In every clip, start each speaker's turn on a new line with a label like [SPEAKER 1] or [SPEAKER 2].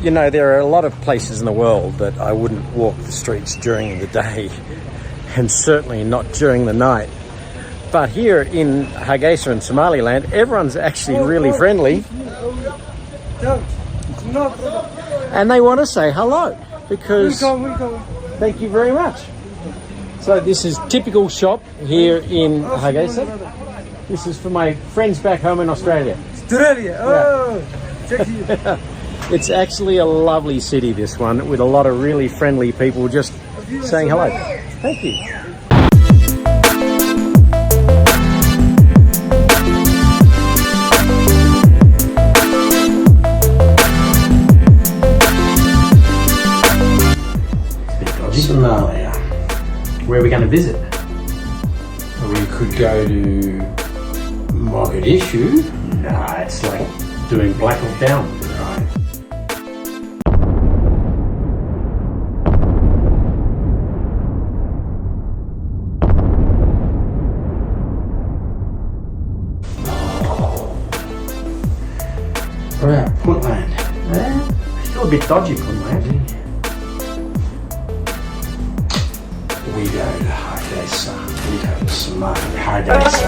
[SPEAKER 1] You know, there are a lot of places in the world that I wouldn't walk the streets during the day, and certainly not during the night. But here in Hargeysa in Somaliland, everyone's actually really friendly. And they want to say hello because... Thank you very much. So this is typical shop here in Hargeysa. This is for my friends back home in Australia.
[SPEAKER 2] Australia, oh! Check you.
[SPEAKER 1] It's actually a lovely city, this one, with a lot of really friendly people just saying hello. Thank you. Somalia. Where are we going to visit? We could go to Mogadishu. Nah, it's like doing Black Hawk Down. Right. We're at Puntland. Still a bit dodgy, Puntland. We go to Hargeysa. We go to Somalia. Hargeysa.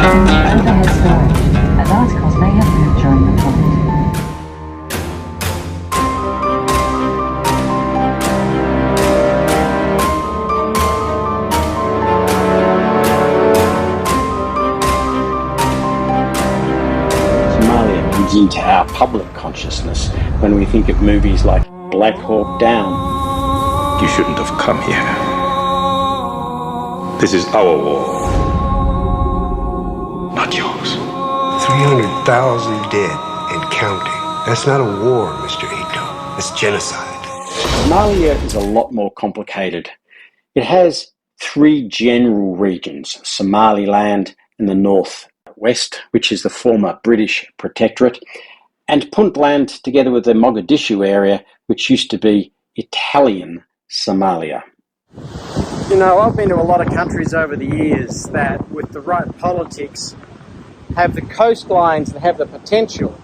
[SPEAKER 3] Overhead storage, as articles may have moved during the flight.
[SPEAKER 1] Somalia comes into our public consciousness when we think of movies like Black Hawk Down.
[SPEAKER 4] You shouldn't have come here. This is our war, not yours.
[SPEAKER 5] 300,000 dead and counting. That's not a war, Mr. Ito. It's genocide.
[SPEAKER 1] Somalia is a lot more complicated. It has three general regions: Somaliland in the northwest, which is the former British protectorate, and Puntland together with the Mogadishu area, which used to be Italian Somalia. You know, I've been to a lot of countries over the years that, with the right politics, have the coastlines that have the potential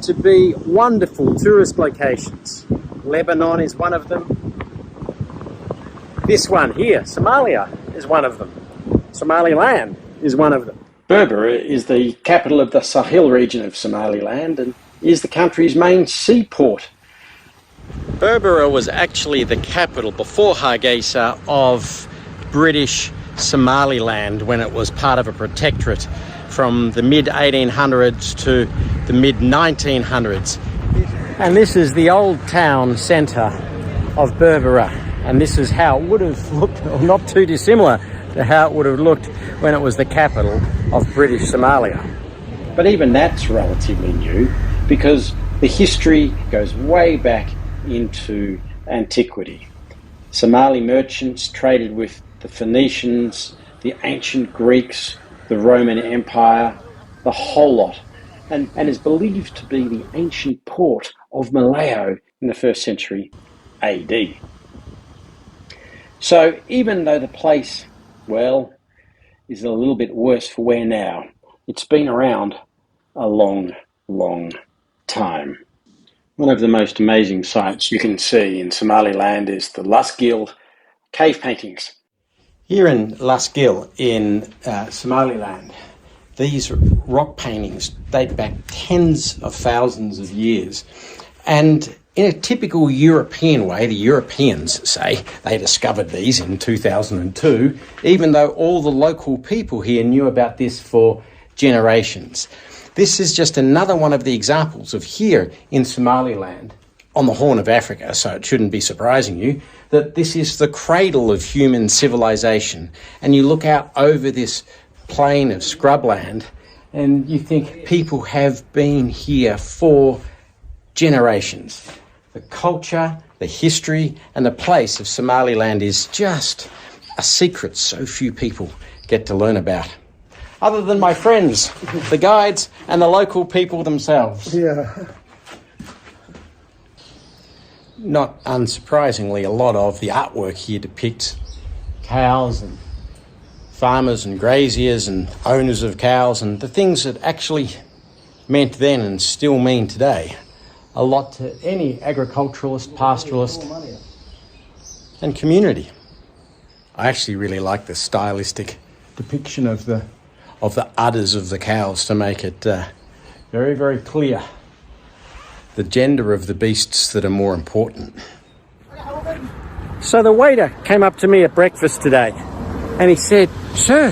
[SPEAKER 1] to be wonderful tourist locations. Lebanon is one of them. This one here, Somalia, is one of them. Somaliland is one of them. Berbera is the capital of the Sahel region of Somaliland and is the country's main seaport. Berbera was actually the capital before Hargeysa of British Somaliland when it was part of a protectorate from the mid-1800s to the mid-1900s. And this is the old town centre of Berbera, and this is how it would have looked, or not too dissimilar to how it would have looked when it was the capital of British Somalia. But even that's relatively new because the history goes way back into antiquity. Somali merchants traded with the Phoenicians, the ancient Greeks, the Roman Empire, the whole lot, and is believed to be the ancient port of Malaya in the 1st century AD. So even though the place, well, is a little bit worse for wear now, it's been around a long, long time. One of the most amazing sights you can see in Somaliland is the Lasgil cave paintings. Here in Lasgil in Somaliland, these rock paintings date back tens of thousands of years. And in a typical European way, the Europeans say they discovered these in 2002, even though all the local people here knew about this for generations. This is just another one of the examples of here in Somaliland, on the Horn of Africa, so it shouldn't be surprising you, that this is the cradle of human civilization. And you look out over this plain of scrubland and you think people have been here for generations. The culture, the history and the place of Somaliland is just a secret so few people get to learn about. Other than my friends, the guides and the local people themselves.
[SPEAKER 2] Yeah.
[SPEAKER 1] Not unsurprisingly, a lot of the artwork here depicts cows and farmers and graziers and owners of cows and the things that actually meant then and still mean today a lot to any agriculturalist, pastoralist and community. I actually really like the stylistic depiction of the udders of the cows to make it very, very clear the gender of the beasts that are more important. So the waiter came up to me at breakfast today and he said, "Sir,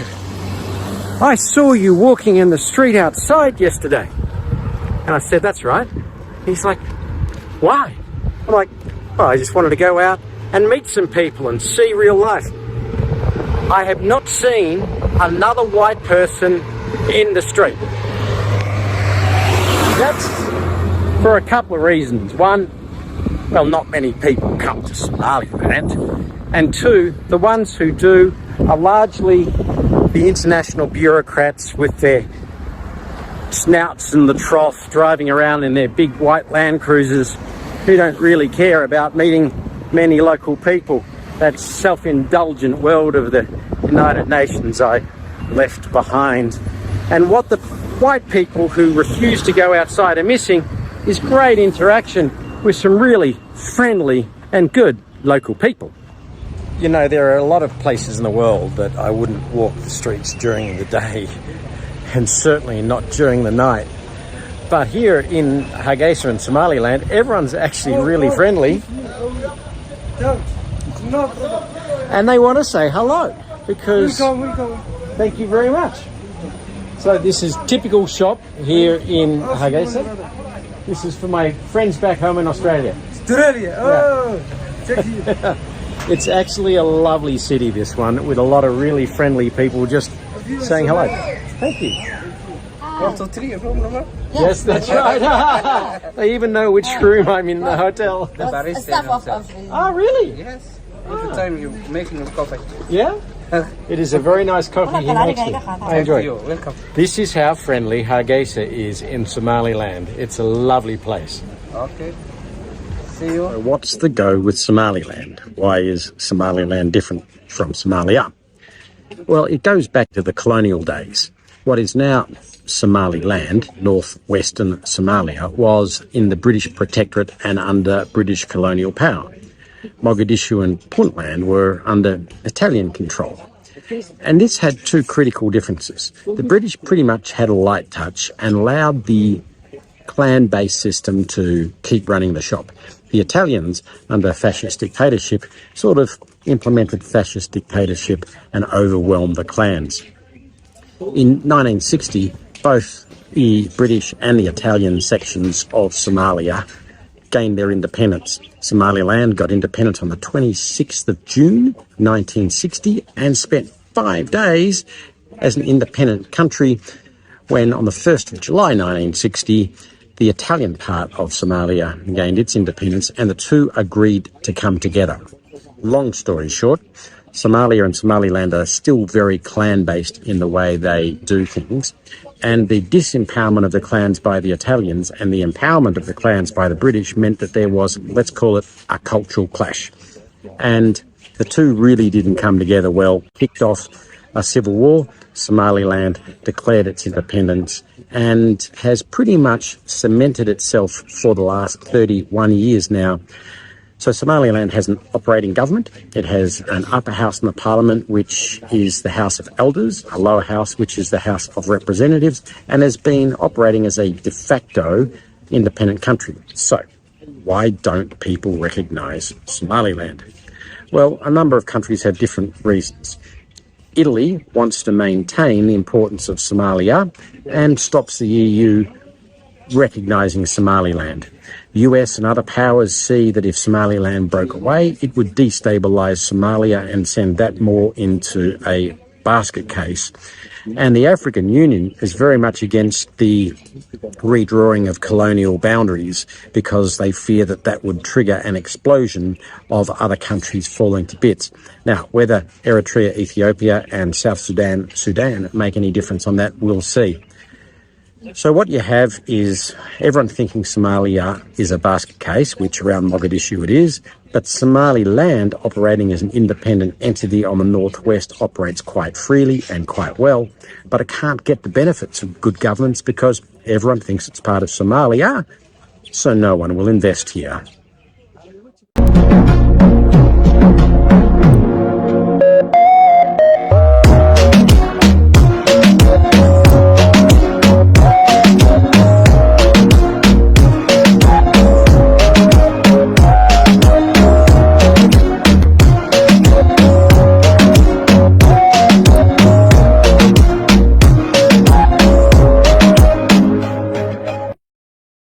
[SPEAKER 1] I saw you walking in the street outside yesterday." And I said, "That's right." He's like, "Why?" I'm like, "Oh, I just wanted to go out and meet some people and see real life." I have not seen another white person in the street. That's for a couple of reasons. One, well, not many people come to Somaliland. And two, the ones who do are largely the international bureaucrats with their snouts in the trough, driving around in their big white Land Cruisers, who don't really care about meeting many local people. That self-indulgent world of the United Nations I left behind. And what the white people who refuse to go outside are missing is great interaction with some really friendly and good local people. You know, there are a lot of places in the world that I wouldn't walk the streets during the day, and certainly not during the night. But here in Hargeysa in Somaliland, everyone's actually really friendly. And they want to say hello because... Thank you very much. So this is typical shop here in Hargeysa. This is for my friends back home in Australia.
[SPEAKER 2] Australia, oh, check you.
[SPEAKER 1] It's actually a lovely city, this one, with a lot of really friendly people just saying hello. Thank you.
[SPEAKER 2] 1, 2, 3,
[SPEAKER 1] Yes, that's right. They even know which room I'm in the hotel.
[SPEAKER 2] the barista.
[SPEAKER 1] Oh, really?
[SPEAKER 2] Yes. Every time you're making a coffee.
[SPEAKER 1] Yeah? It is a very nice coffee he makes me. I enjoy
[SPEAKER 2] You,
[SPEAKER 1] it.
[SPEAKER 2] welcome.
[SPEAKER 1] This is how friendly Hargeysa is in Somaliland. It's a lovely place.
[SPEAKER 2] Okay. See you.
[SPEAKER 1] So what's the go with Somaliland? Why is Somaliland different from Somalia? Well, it goes back to the colonial days. What is now Somaliland, northwestern Somalia, was in the British Protectorate and under British colonial power. Mogadishu and Puntland were under Italian control. And this had two critical differences. The British pretty much had a light touch and allowed the clan-based system to keep running the shop. The Italians, under fascist dictatorship, sort of implemented fascist dictatorship and overwhelmed the clans. In 1960, both the British and the Italian sections of Somalia gained their independence. Somaliland got independent on the 26th of June 1960 and spent 5 days as an independent country when on the 1st of July 1960 the Italian part of Somalia gained its independence and the two agreed to come together. Long story short, Somalia and Somaliland are still very clan-based in the way they do things, and the disempowerment of the clans by the Italians and the empowerment of the clans by the British meant that there was, let's call it, a cultural clash. And the two really didn't come together well, kicked off a civil war. Somaliland declared its independence and has pretty much cemented itself for the last 31 years now. So Somaliland has an operating government. It has an upper house in the parliament, which is the House of Elders, a lower house, which is the House of Representatives, and has been operating as a de facto independent country. So why don't people recognise Somaliland? Well, a number of countries have different reasons. Italy wants to maintain the importance of Somalia and stops the EU recognising Somaliland. The US and other powers see that if Somaliland broke away, it would destabilise Somalia and send that more into a basket case. And the African Union is very much against the redrawing of colonial boundaries because they fear that that would trigger an explosion of other countries falling to bits. Now, whether Eritrea, Ethiopia and South Sudan make any difference on that, we'll see. So what you have is everyone thinking Somalia is a basket case, which around Mogadishu it is, but Somaliland, operating as an independent entity on the northwest, operates quite freely and quite well, but it can't get the benefits of good governance because everyone thinks it's part of Somalia, so no one will invest here.